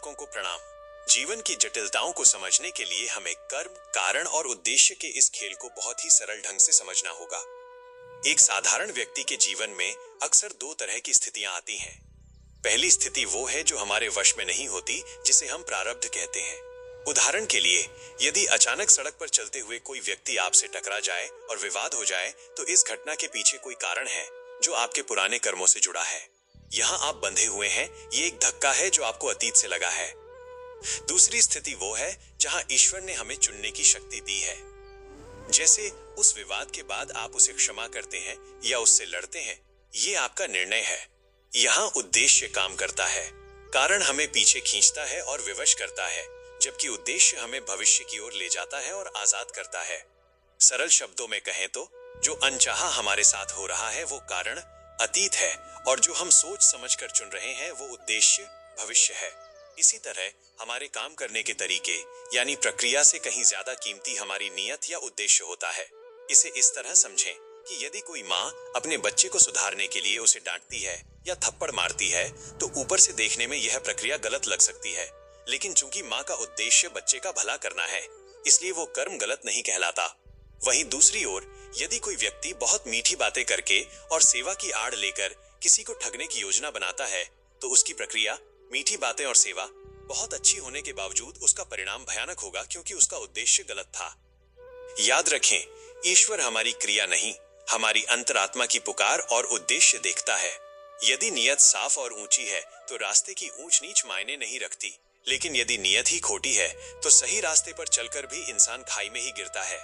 दर्शकों को प्रणाम। जीवन की जटिलताओं को समझने के लिए हमें कर्म, कारण और उद्देश्य के इस खेल को बहुत ही सरल ढंग से समझना होगा। एक साधारण व्यक्ति के जीवन में अक्सर दो तरह की स्थितियां आती हैं। पहली स्थिति वो है जो हमारे वश में नहीं होती, जिसे हम प्रारब्ध कहते हैं। उदाहरण के लिए, यदि अचानक सड़क पर चलते हुए कोई व्यक्ति आपसे टकरा जाए और विवाद हो जाए, तो इस घटना के पीछे कोई कारण है जो आपके पुराने कर्मों से जुड़ा है। यहाँ आप बंधे हुए हैं, ये एक धक्का है जो आपको अतीत से लगा है। दूसरी स्थिति वो है जहाँ ईश्वर ने हमें चुनने की शक्ति दी है। जैसे उस विवाद के बाद आप उसे क्षमा करते हैं या उससे लड़ते हैं, ये आपका निर्णय है। यहाँ उद्देश्य काम करता है। कारण हमें पीछे खींचता है और विवश करता है, जबकि उद्देश्य हमें भविष्य की ओर ले जाता है और आजाद करता है। सरल शब्दों में कहें तो जो अनचाहा हमारे साथ हो रहा है वो कारण अतीत है, और जो हम सोच समझकर चुन रहे हैं वो उद्देश्य भविष्य है। इसी तरह हमारे काम करने के तरीके यानी प्रक्रिया से कहीं ज्यादा कीमती हमारी नीयत या उद्देश्य होता है। इसे इस तरह समझें कि यदि कोई माँ अपने बच्चे को सुधारने के लिए उसे डांटती है या थप्पड़ मारती है, तो ऊपर से देखने में यह प्रक्रिया गलत लग सकती है, लेकिन चूंकि माँ का उद्देश्य बच्चे का भला करना है, इसलिए वो कर्म गलत नहीं कहलाता। वहीं दूसरी ओर, यदि कोई व्यक्ति बहुत मीठी बातें करके और सेवा की आड़ लेकर किसी को ठगने की योजना बनाता है, तो उसकी प्रक्रिया, मीठी बातें और सेवा बहुत अच्छी होने के बावजूद उसका परिणाम भयानक होगा, क्योंकि उसका उद्देश्य गलत था। याद रखें, ईश्वर हमारी क्रिया नहीं, हमारी अंतरात्मा की पुकार और उद्देश्य देखता है। यदि नियत साफ और ऊंची है तो रास्ते की ऊंच नीच मायने नहीं रखती, लेकिन यदि नियत ही खोटी है तो सही रास्ते पर चलकर भी इंसान खाई में ही गिरता है।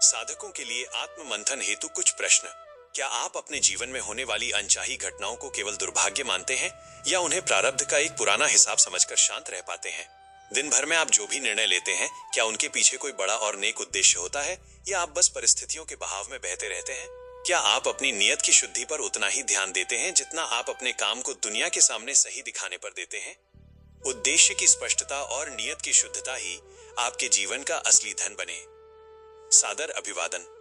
साधकों के लिए आत्म मंथन हेतु कुछ प्रश्न। क्या आप अपने जीवन में होने वाली अनचाही घटनाओं को केवल दुर्भाग्य मानते हैं, या उन्हें प्रारब्ध का एक पुराना हिसाब समझकर शांत रह पाते हैं? दिन भर में आप जो भी निर्णय लेते हैं, क्या उनके पीछे कोई बड़ा और नेक उद्देश्य होता है, या आप बस परिस्थितियों के बहाव में बहते रहते हैं? क्या आप अपनी नियत की शुद्धि पर उतना ही ध्यान देते हैं जितना आप अपने काम को दुनिया के सामने सही दिखाने पर देते हैं? उद्देश्य की स्पष्टता और नियत की शुद्धता ही आपके जीवन का असली धन बने। सादर अभिवादन।